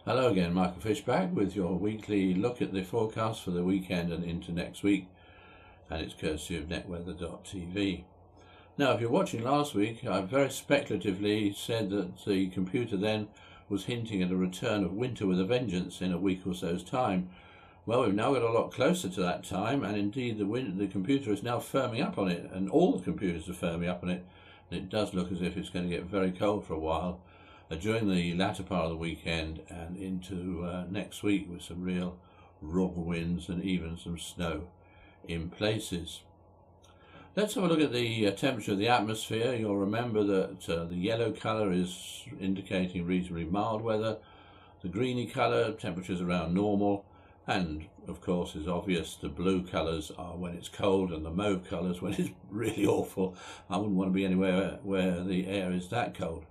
Hello again, Michael Fish back with your weekly look at the forecast for the weekend and into next week, and it's courtesy of Netweather.tv. Now, if you're watching last week, I very speculatively said that the computer then was hinting at a return of winter with a vengeance in a week or so's time. Well, we've now got a lot closer to that time, and indeed the computer is now firming up on it, and all the computers are firming up on it, and it does look as if it's going to get very cold for a while. During the latter part of the weekend and into next week, with some real raw winds and even some snow in places. Let's have a look at the temperature of the atmosphere. You'll remember that the yellow colour is indicating reasonably mild weather, the greeny colour, temperatures around normal, and of course, as obvious, the blue colours are when it's cold and the mauve colours when it's really awful. I wouldn't want to be anywhere where the air is that cold.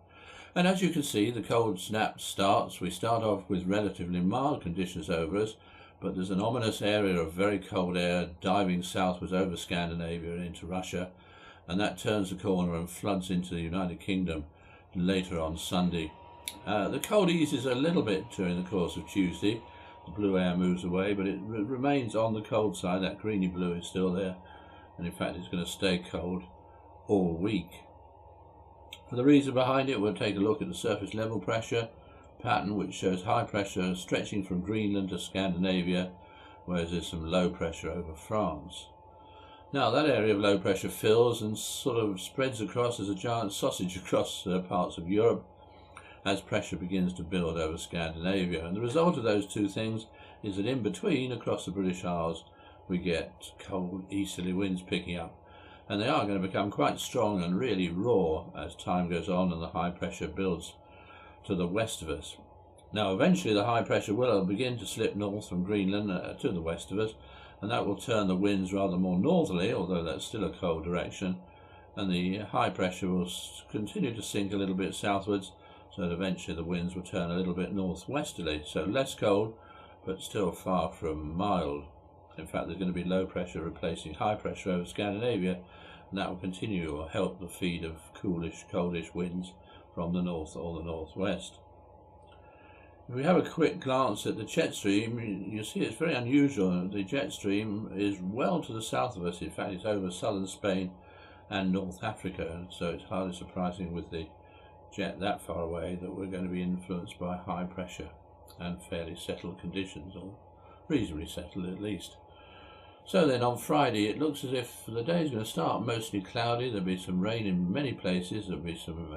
And as you can see, the cold snap starts. We start off with relatively mild conditions over us, but there's an ominous area of very cold air diving southwards over Scandinavia and into Russia, and that turns the corner and floods into the United Kingdom later on Sunday. The cold eases a little bit during the course of Tuesday. The blue air moves away, but it remains on the cold side. That greeny blue is still there, and in fact it's going to stay cold all week. For the reason behind it, we'll take a look at the surface level pressure pattern, which shows high pressure stretching from Greenland to Scandinavia, whereas there's some low pressure over France. Now, that area of low pressure fills and sort of spreads across as a giant sausage across parts of Europe as pressure begins to build over Scandinavia. And the result of those two things is that in between, across the British Isles, we get cold easterly winds picking up. And they are going to become quite strong and really raw as time goes on and the high pressure builds to the west of us. Now, eventually the high pressure will begin to slip north from Greenland to the west of us, and that will turn the winds rather more northerly, although that's still a cold direction, and the high pressure will continue to sink a little bit southwards, so that eventually the winds will turn a little bit northwesterly, so less cold but still far from mild. In fact, there's going to be low pressure replacing high pressure over Scandinavia, and that will continue or help the feed of coolish, coldish winds from the north or the northwest. If we have a quick glance at the jet stream, you see it's very unusual. The jet stream is well to the south of us. In fact, it's over southern Spain and North Africa, so it's hardly surprising with the jet that far away that we're going to be influenced by high pressure and fairly settled conditions, or reasonably settled at least. So then on Friday it looks as if the day is going to start mostly cloudy. There'll be some rain in many places. There'll be some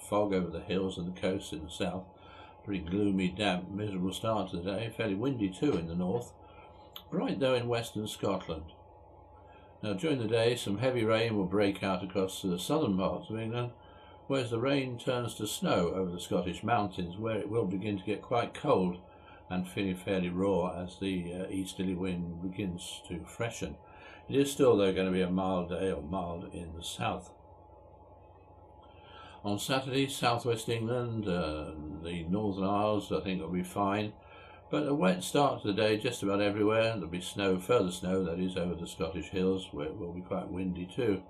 fog over the hills and the coast in the south. Pretty gloomy, damp, miserable start to the day. Fairly windy too in the north. Bright though in western Scotland. Now during the day some heavy rain will break out across the southern parts of England, whereas the rain turns to snow over the Scottish mountains, where it will begin to get quite cold and feeling fairly raw as the easterly wind begins to freshen. It is still, though, going to be a mild day, or mild in the south. On Saturday, southwest England, the Northern Isles, I think will be fine, but a wet start to the day just about everywhere. There'll be snow, further snow, that is, over the Scottish hills, where it will be quite windy too.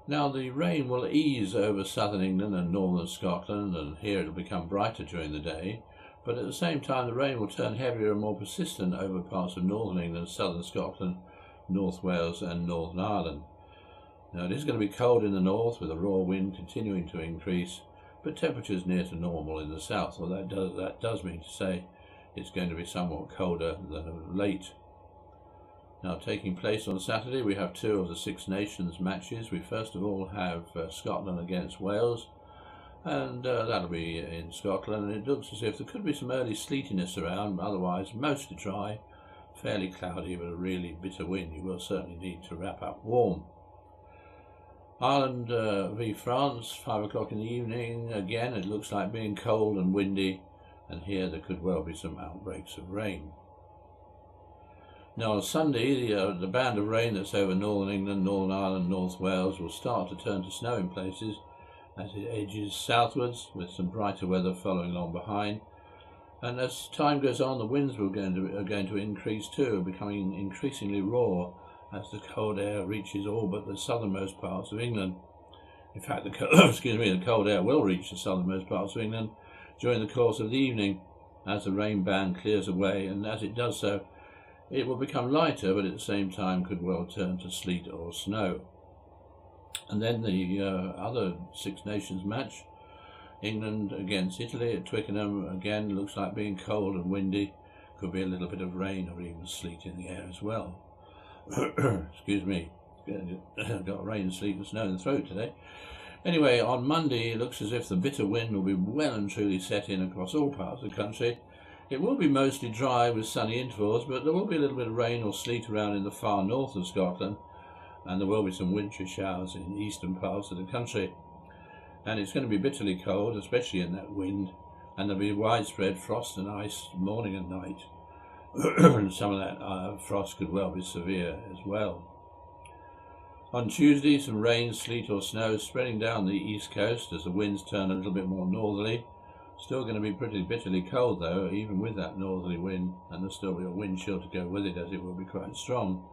Now, the rain will ease over southern England and northern Scotland, and here it'll become brighter during the day. But at the same time, the rain will turn heavier and more persistent over parts of northern England, southern Scotland, North Wales and Northern Ireland. Now, it is going to be cold in the north, with a raw wind continuing to increase, but temperatures near to normal in the south. Well, that does mean to say it's going to be somewhat colder than of late. Now, taking place on Saturday, we have two of the Six Nations matches. We first of all have Scotland against Wales, and that'll be in Scotland, and it looks as if there could be some early sleetiness around, otherwise mostly dry, fairly cloudy, but a really bitter wind. You will certainly need to wrap up warm. Ireland v France, 5 o'clock in the evening. Again, it looks like being cold and windy, and here there could well be some outbreaks of rain. Now on Sunday, the band of rain that's over northern England, Northern Ireland, North Wales will start to turn to snow in places as it edges southwards, with some brighter weather following along behind. And as time goes on, the winds are going to increase too, becoming increasingly raw as the cold air reaches all but the southernmost parts of England. In fact, the cold air will reach the southernmost parts of England during the course of the evening, as the rain band clears away, and as it does so, it will become lighter, but at the same time could well turn to sleet or snow. And then the other Six Nations match, England against Italy at Twickenham, again looks like being cold and windy. Could be a little bit of rain or even sleet in the air as well. Excuse me, got rain, sleet and snow in the throat today. Anyway, on Monday it looks as if the bitter wind will be well and truly set in across all parts of the country. It will be mostly dry with sunny intervals, but there will be a little bit of rain or sleet around in the far north of Scotland, and there will be some wintry showers in eastern parts of the country. And it's going to be bitterly cold, especially in that wind, and there'll be widespread frost and ice morning and night. And some of that frost could well be severe as well. On Tuesday, some rain, sleet or snow spreading down the east coast as the winds turn a little bit more northerly. Still going to be pretty bitterly cold though, even with that northerly wind, and there'll still be a wind chill to go with it, as it will be quite strong.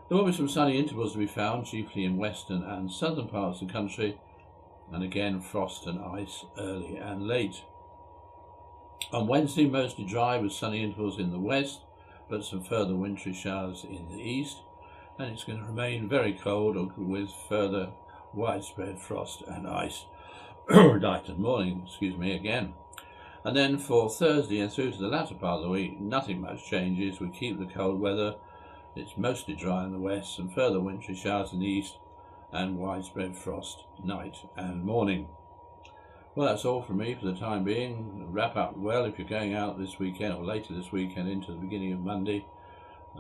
There will be some sunny intervals to be found, chiefly in western and southern parts of the country, and again frost and ice early and late. On Wednesday, mostly dry with sunny intervals in the west, but some further wintry showers in the east, and it's going to remain very cold with further widespread frost and ice night and morning, again. And then for Thursday and through to the latter part of the week, nothing much changes. We keep the cold weather. It's mostly dry in the west, some further wintry showers in the east, and widespread frost night and morning. Well, that's all from me for the time being. Wrap up well if you're going out this weekend or later this weekend into the beginning of Monday.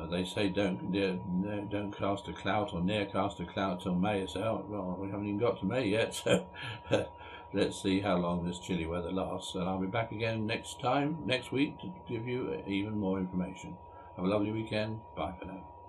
They say don't cast a clout or near cast a clout till May is out. Well, we haven't even got to May yet, so let's see how long this chilly weather lasts. And I'll be back again next week to give you even more information. Have a lovely weekend. Bye for now.